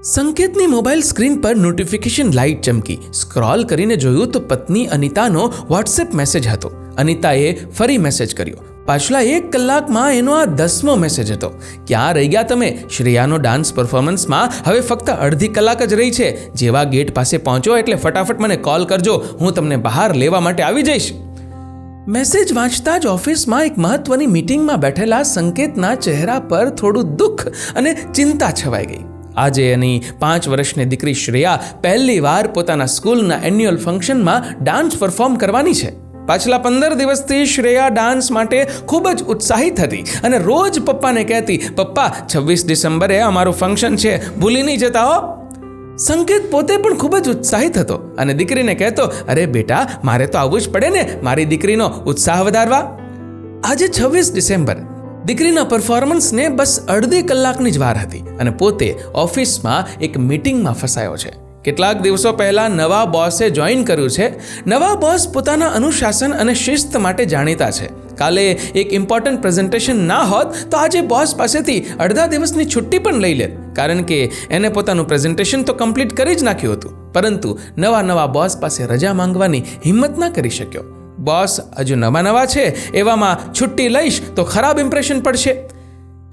સંકેતની mobile screen પર notification light ચમકી. Scroll કરીને જોયું તો પત્ની અનિતાનો વોટ્સએપ મેસેજ હતો. અનિતાએ ફરી મેસેજ કર્યો. પાછલા 1 કલાકમાં એનો આ 10મો મેસેજ હતો. ક્યાં રહી ગયા તમે? શ્રેયાનો ડાન્સ પરફોર્મન્સમાં હવે ફક્ત અડધી કલાક જ રહી છે. જેવા ગેટ પાસે પહોંચો એટલે ફટાફટ મને કોલ કરજો, હું તમને બહાર લેવા માટે આવી જઈશ. મેસેજ વાંચતા જ ઓફિસમાં એક મહત્વની મીટિંગમાં બેઠેલા સંકેતના ચહેરા પર થોડું દુઃખ અને ચિંતા છવાઈ ગઈ. આજે એની 5 વર્ષની દીકરી શ્રેયા પહેલી વાર પોતાના સ્કૂલના એન્યુઅલ ફંક્શનમાં ડાન્સ પરફોર્મ કરવાની છે. પાછલા 15 દિવસથી શ્રેયા ડાન્સ માટે ખૂબ જ ઉત્સાહિત હતી અને રોજ પપ્પાને કહેતી, પપ્પા 26 ડિસેમ્બરે અમારું ફંક્શન છે, ભૂલી નહીં જતા હો. સંકેત પોતે પણ ખૂબ જ ઉત્સાહિત હતો અને દીકરીને કહેતો, અરે બેટા, મારે તો આવવું જ પડે ને મારી દીકરીનો ઉત્સાહ વધારવા. આજે 26 ડિસેમ્બર. દીકરીના પરફોર્મન્સને બસ અડધી કલાકની જ વાર હતી અને પોતે ઓફિસમાં એક મીટિંગમાં ફસાયો છે. કેટલાક દિવસો પહેલા નવા બોસે જોઈન કર્યું છે. નવા બોસ પોતાના અનુશાસન અને શિસ્ત માટે જાણીતા છે. કાલે એક ઇમ્પોર્ટન્ટ પ્રેઝન્ટેશન ના હોત તો આજે બોસ પાસેથી અડધા દિવસની છુટ્ટી પણ લઈ લેત, કારણ કે એને પોતાનું પ્રેઝન્ટેશન તો કમ્પ્લીટ કરી જ નાખ્યું હતું. પરંતુ નવા બોસ પાસે રજા માંગવાની હિંમત ના કરી શક્યો. બોસ હજુ નવા છે, એવામાં છુટ્ટી લઈશ તો ખરાબ ઇમ્પ્રેશન પડશે.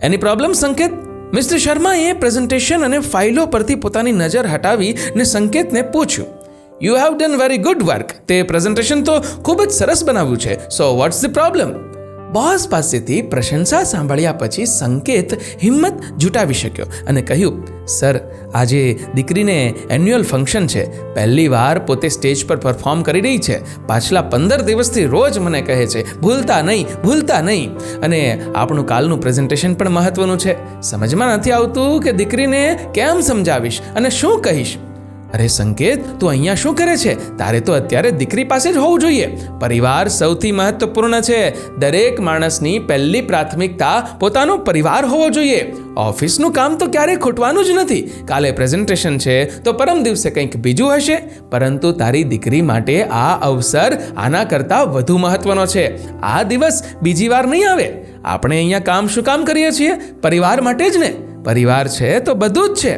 એની પ્રોબ્લેમ સંકેત? મિસ્ટર શર્માએ પ્રેઝન્ટેશન અને ફાઇલો પરથી પોતાની નજર હટાવી ને સંકેતને પૂછ્યું, you have done very good work. તે પ્રેઝન્ટેશન તો ખૂબ જ સરસ બનાવ્યું છે. સો વોટ્સ ધ પ્રોબ્લેમ? બોસ પાસેથી પ્રશંસા સાંભળ્યા પછી સંકેત હિંમત જુટાવી શક્યો અને કહ્યું, સર, આજે દીકરીને એન્યુઅલ ફંક્શન છે. પહેલી વાર પોતે સ્ટેજ પર પરફોર્મ કરી રહી છે. પાછલા 15 દિવસથી રોજ મને કહે છે, ભૂલતા નહીં. અને આપણું કાલનું પ્રેઝન્ટેશન પણ મહત્વનું છે. સમજમાં નથી આવતું કે દીકરીને કેમ સમજાવીશ અને શું કહીશ. અરે સંકેત, તું અહીંયા શું કરે છે? તારે તો અત્યારે દીકરી પાસે જ હોવું જોઈએ. પરિવાર સૌથી મહત્વપૂર્ણ છે. દરેક માણસની પહેલી પ્રાથમિકતા પોતાનો પરિવાર હોવો જોઈએ. ઓફિસનું કામ તો ક્યારેય ખૂટવાનું જ નથી. કાલે પ્રેઝન્ટેશન છે તો પરમ દિવસે કંઈક બીજું હશે, પરંતુ તારી દીકરી માટે આ અવસર આના કરતાં વધુ મહત્વનો છે. આ દિવસ બીજી વાર નહીં આવે. આપણે અહીંયા કામ શું કામ કરીએ છીએ? પરિવાર માટે જ ને. પરિવાર છે તો બધું જ છે.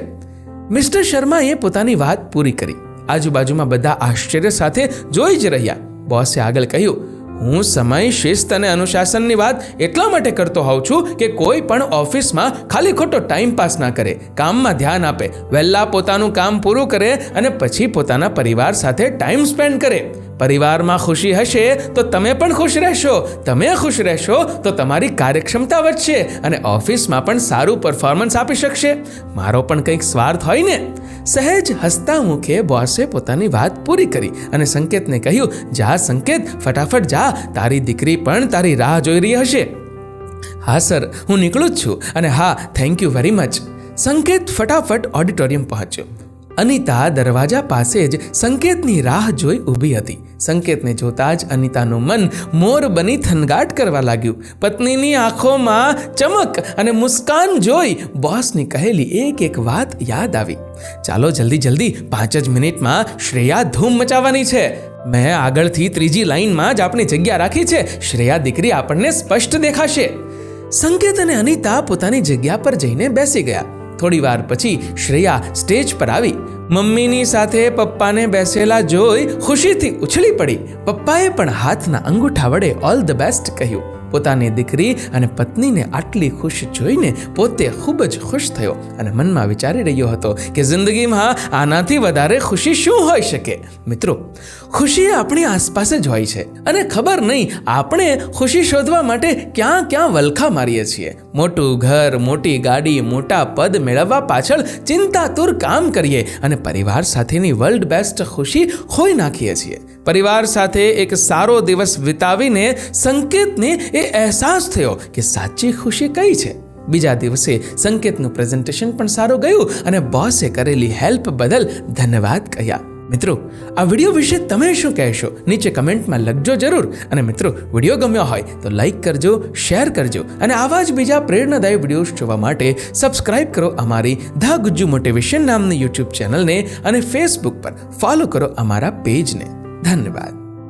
મિસ્ટર શર્માએ પોતાની વાત પૂરી કરી. આજુબાજુમાં બધા આશ્ચર્ય સાથે જોઈ જ રહ્યા. બોસે આગળ કહ્યું, હું સમય, શિસ્ત અને અનુશાસનની વાત એટલા માટે કરતો હોઉં છું કે કોઈ પણ ઓફિસમાં ખાલી ખોટો ટાઈમ પાસ ના કરે, કામમાં ધ્યાન આપે, વહેલા પોતાનું કામ પૂરું કરે અને પછી પોતાના પરિવાર સાથે ટાઈમ સ્પેન્ડ કરે. પરિવારમાં ખુશી હશે તો તમે પણ ખુશ રહેશો. તમે ખુશ રહેશો તો તમારી કાર્યક્ષમતા વધશે અને ઓફિસમાં પણ સારું પરફોર્મન્સ આપી શકશે. મારો પણ કંઈક સ્વાર્થ હોય ને. સહેજ હસતા મુખે બોસે પોતાની વાત પૂરી કરી અને સંકેતને કહ્યું, જા સંકેત, ફટાફટ જા, તારી દીકરી પણ તારી રાહ જોઈ રહી હશે. હા સર, હું નીકળું જ છું. અને હા, થેન્ક યુ વેરી મચ. સંકેત ફટાફટ ઓડિટોરિયમ પહોંચ્યો. અનિતા દરવાજા પાસે જ સંકેતની રાહ જોઈ ઊભી હતી. સંકેતને જોતા જ અનિતાનું મન મોર બની થનગાટ કરવા લાગ્યું. પત્નીની આંખોમાં ચમક અને મુસ્કાન જોઈ બોસની કહેલી એક વાત યાદ આવી. ચાલો જલ્દી 5 જ મિનિટમાં શ્રેયા ધૂમ મચાવવાની છે. મેં આગળથી 3જી લાઈનમાં જ આપણી જગ્યા રાખી છે. શ્રેયા દીકરી આપણને સ્પષ્ટ દેખાશે. સંકેત અને અનિતા પોતાની જગ્યા પર જઈને બેસી ગયા. થોડી વાર પછી શ્રેયા સ્ટેજ પર આવી. મમ્મીની સાથે પપ્પાને બેસેલા જોઈ ખુશીથી ઉછળી પડી. પપ્પાએ પણ હાથના અંગૂઠા વડે ઓલ ધ બેસ્ટ કહ્યું. પોતાની દીકરી અને પત્નીને આટલી ખુશ જોઈને પોતે ખૂબ જ ખુશ થયો અને મનમાં વિચારી રહ્યો હતો કે જિંદગીમાં આનાથી વધારે ખુશી શું હોઈ શકે. મિત્રો, ખુશી આપણી આસપાસ જ હોય છે અને ખબર નહીં આપણે ખુશી શોધવા માટે ક્યાં વલખા મારીએ છીએ. મોટું ઘર, મોટી ગાડી, મોટા પદ મેળવવા પાછળ ચિંતાતુર કામ કરીએ અને પરિવાર સાથેની વર્લ્ડ બેસ્ટ ખુશી ખોઈ નાખીએ છીએ. પરિવાર સાથે એક સારો દિવસ વિતાવીને સંકેતને એ અહેસાસ થયો કે સાચી ખુશી કઈ છે. બીજા દિવસે સંકેતનું પ્રેઝન્ટેશન પણ સારું ગયું અને બોસે કરેલી હેલ્પ બદલ ધન્યવાદ કહ્યા. મિત્રો, આ વિડીયો વિશે તમે શું કહેશો? નીચે કમેન્ટમાં લખજો જરૂર. અને મિત્રો, વિડીયો ગમ્યો હોય તો લાઈક કરજો, શેર કરજો અને આવા જ બીજા પ્રેરણાદાયી વિડીયોઝ જોવા માટે સબસ્ક્રાઇબ કરો અમારી ધ ગુજ્જુ મોટિવેશન નામની યુટ્યુબ ચેનલને અને ફેસબુક પર ફોલો કરો અમારા પેજને. ધન્યવાદ.